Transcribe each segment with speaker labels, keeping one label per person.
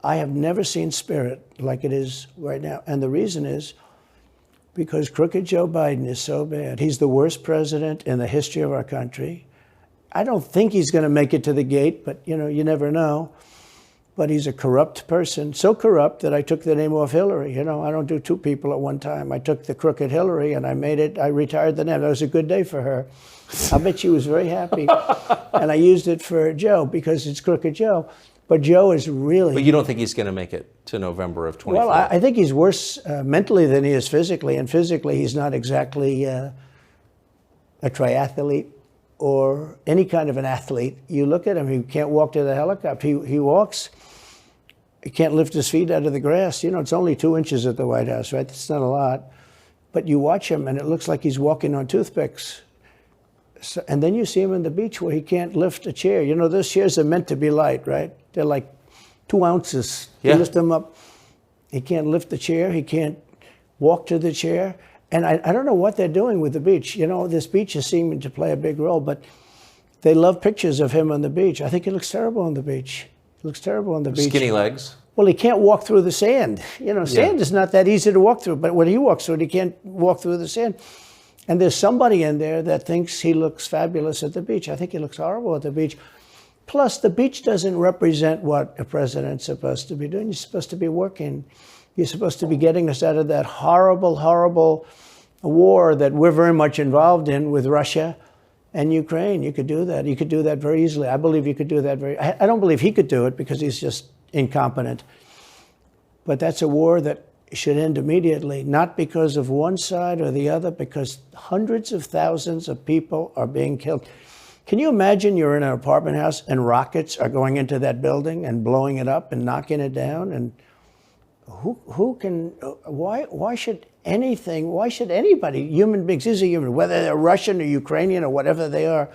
Speaker 1: I have never seen spirit like it is right now. And the reason is because crooked Joe Biden is so bad. He's the worst president in the history of our country. I don't think he's going to make it to the gate, but you never know. But he's a corrupt person, so corrupt that I took the name off Hillary. I don't do two people at one time. I took the crooked Hillary and I retired the name. That was a good day for her. I bet she was very happy. And I used it for Joe because it's crooked Joe. But Joe is really...
Speaker 2: But you don't think he's going to make it to November of 24?
Speaker 1: Well, I think he's worse mentally than he is physically. And physically, he's not exactly a triathlete or any kind of an athlete. You look at him, he can't walk to the helicopter. He walks, he can't lift his feet out of the grass. It's only 2 inches at the White House, right? That's not a lot. But you watch him, and it looks like he's walking on toothpicks. So, and then you see him on the beach where he can't lift a chair. Those chairs are meant to be light, right? They're like 2 ounces.
Speaker 2: Yeah.
Speaker 1: You lift them up. He can't lift the chair. He can't walk to the chair. And I don't know what they're doing with the beach. This beach is seeming to play a big role, but they love pictures of him on the beach. I think he looks terrible on the beach. He looks terrible on the beach.
Speaker 2: Skinny legs?
Speaker 1: Well, he can't walk through the sand. Sand is not that easy to walk through, but when he walks through it, he can't walk through the sand. And there's somebody in there that thinks he looks fabulous at the beach. I think he looks horrible at the beach. Plus, the beach doesn't represent what a president's supposed to be doing. You're supposed to be working. You're supposed to be getting us out of that horrible, horrible war that we're very much involved in with Russia and Ukraine. You could do that. You could do that very easily. I believe you could do that I don't believe he could do it because he's just incompetent. But that's a war that should end immediately, not because of one side or the other, because hundreds of thousands of people are being killed. Can you imagine you're in an apartment house and rockets are going into that building and blowing it up and knocking it down? And why should anybody, human beings, these are human, whether they're Russian or Ukrainian or whatever they are,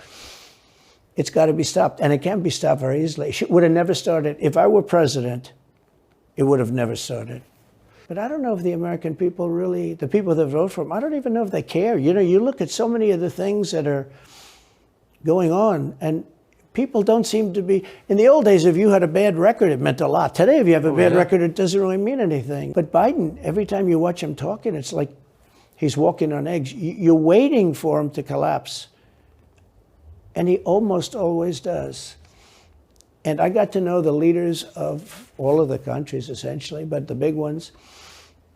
Speaker 1: it's got to be stopped. And it can be stopped very easily. It would have never started. If I were president, it would have never started. But I don't know if the American people really, the people that vote for him, I don't even know if they care. You look at so many of the things that are going on, and people don't seem to be... In the old days, if you had a bad record, it meant a lot. Today, if you have a bad record, it doesn't really mean anything. But Biden, every time you watch him talking, it's like he's walking on eggs. You're waiting for him to collapse. And he almost always does. And I got to know the leaders of all of the countries, essentially, but the big ones.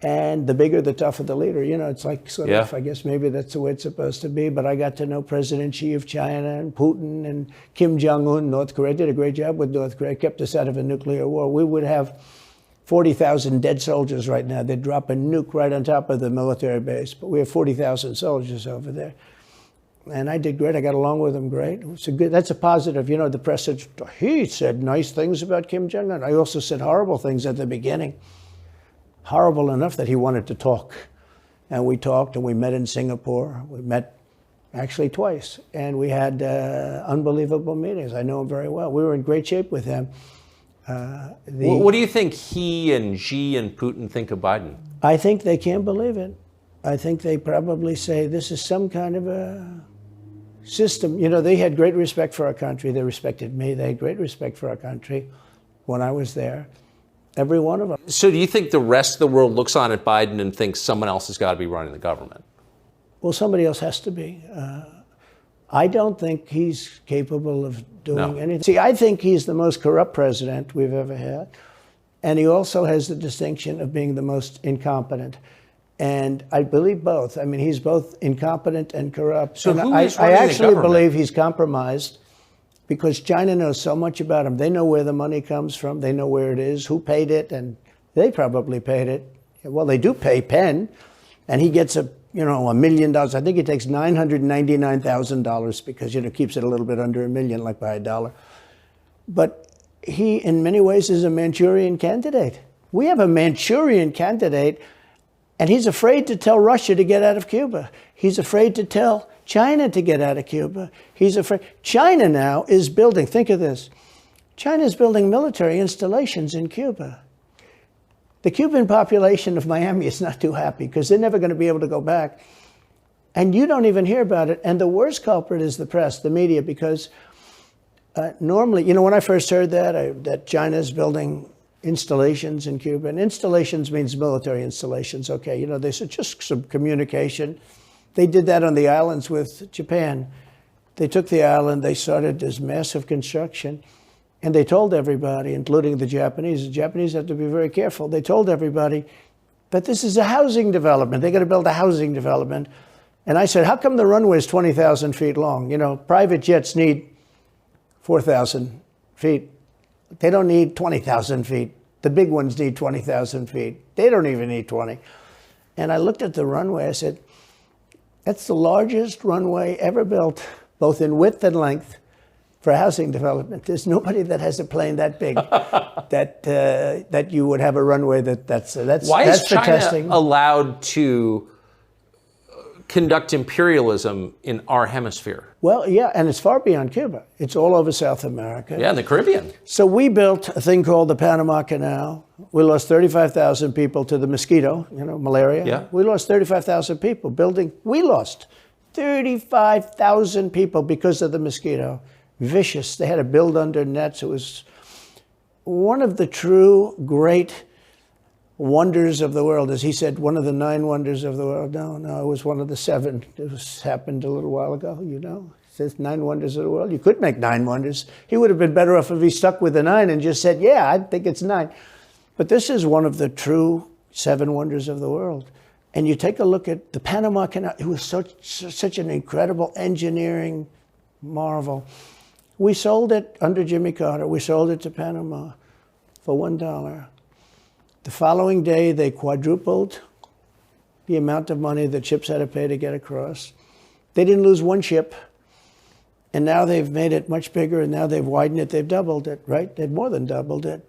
Speaker 1: And the bigger, the tougher the leader. It's like sort of, I guess maybe that's the way it's supposed to be. But I got to know President Xi of China and Putin and Kim Jong-un, North Korea. Did a great job with North Korea, kept us out of a nuclear war. We would have 40,000 dead soldiers right now. They'd drop a nuke right on top of the military base. But we have 40,000 soldiers over there. And I did great. I got along with him great. That's a positive. The press said, he said nice things about Kim Jong-un. I also said horrible things at the beginning. Horrible enough that he wanted to talk. And we talked, and we met in Singapore. We met actually twice. And we had unbelievable meetings. I know him very well. We were in great shape with him.
Speaker 2: What do you think he and Xi and Putin think of Biden?
Speaker 1: I think they can't believe it. I think they probably say this is some kind of a system. They had great respect for our country. They respected me. They had great respect for our country when I was there. Every one of them. So
Speaker 2: do you think the rest of the world looks on at Biden and thinks someone else has got to be running the government?
Speaker 1: Well, somebody else has to be. I don't think he's capable of doing anything. See, I think he's the most corrupt president we've ever had. And he also has the distinction of being the most incompetent. And I believe both. I mean, he's both incompetent and corrupt.
Speaker 2: So
Speaker 1: and
Speaker 2: who is running the
Speaker 1: I actually
Speaker 2: government?
Speaker 1: believe he's compromised because China knows so much about him. They know where the money comes from. They know where it is, who paid it, and they probably paid it. Well, they do pay Penn, and he gets $1 million. I think he takes $999,000 because, keeps it a little bit under $1 million, like by $1. But he, in many ways, is a Manchurian candidate. We have a Manchurian candidate, and he's afraid to tell Russia to get out of Cuba. He's afraid to tell China to get out of Cuba. He's afraid. China now is building, think of this, China is building military installations in Cuba. The Cuban population of Miami is not too happy because they're never going to be able to go back. And you don't even hear about it. And the worst culprit is the press, the media, because normally, when I first heard that China is building installations in Cuba. And installations means military installations. Okay, you know, they said just some communication. They did that on the islands with Japan. They took the island, they started this massive construction, and they told everybody, including the Japanese have to be very careful. They told everybody, but this is a housing development. They're going to build a housing development. And I said, how come the runway is 20,000 feet long? You know, private jets need 4,000 feet. They don't need 20,000 feet. The big ones need 20,000 feet. They don't even need 20. And I looked at the runway. I said, that's the largest runway ever built, both in width and length, for housing development. There's nobody that has a plane that big that you would have a runway that's
Speaker 2: Why
Speaker 1: that's
Speaker 2: is
Speaker 1: for
Speaker 2: China
Speaker 1: testing.
Speaker 2: allowed to conduct imperialism in our hemisphere?
Speaker 1: Well, yeah, and it's far beyond Cuba. It's all over South America.
Speaker 2: Yeah, in the Caribbean.
Speaker 1: So we built a thing called the Panama Canal. We lost 35,000 people to the mosquito, you know, malaria.
Speaker 2: Yeah.
Speaker 1: We lost 35,000 people building. We lost 35,000 people because of the mosquito. Vicious. They had to build under nets. It was one of the true great wonders of the world. As he said, one of the 9 wonders of the world. No, it was one of the 7. It happened a little while ago, you know. It says 9 wonders of the world. You could make 9 wonders. He would have been better off if he stuck with the 9 and just said, yeah, I think it's 9. But this is one of the true 7 wonders of the world. And you take a look at the Panama Canal. It was such an incredible engineering marvel. We sold it under Jimmy Carter. We sold it to Panama for $1. The following day, they quadrupled the amount of money that ships had to pay to get across. They didn't lose one ship. And now they've made it much bigger, and now they've widened it. They've doubled it, right? They've more than doubled it.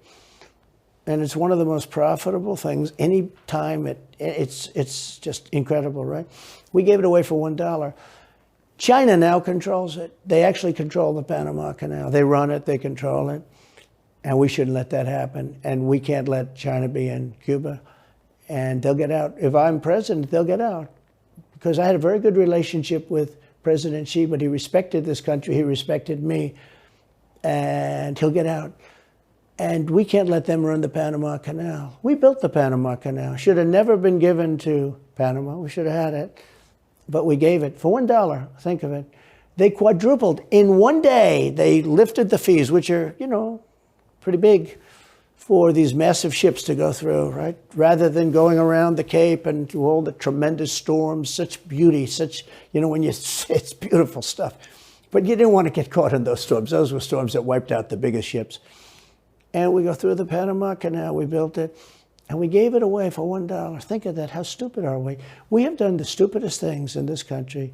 Speaker 1: And it's one of the most profitable things. Any time it's just incredible, right? We gave it away for $1. China now controls it. They actually control the Panama Canal. They run it, they control it. And we shouldn't let that happen. And we can't let China be in Cuba. And they'll get out. If I'm president, they'll get out. Because I had a very good relationship with President Xi, but he respected this country, he respected me. And he'll get out. And we can't let them run the Panama Canal. We built the Panama Canal. Should have never been given to Panama. We should have had it. But we gave it for $1. Think of it. They quadrupled. In one day, they lifted the fees, which are, you know, pretty big for these massive ships to go through, right? Rather than going around the Cape and through all the tremendous storms, such beauty, such, you know, it's beautiful stuff. But you didn't want to get caught in those storms. Those were storms that wiped out the biggest ships. And we go through the Panama Canal, we built it, and we gave it away for $1. Think of that, how stupid are we? We have done the stupidest things in this country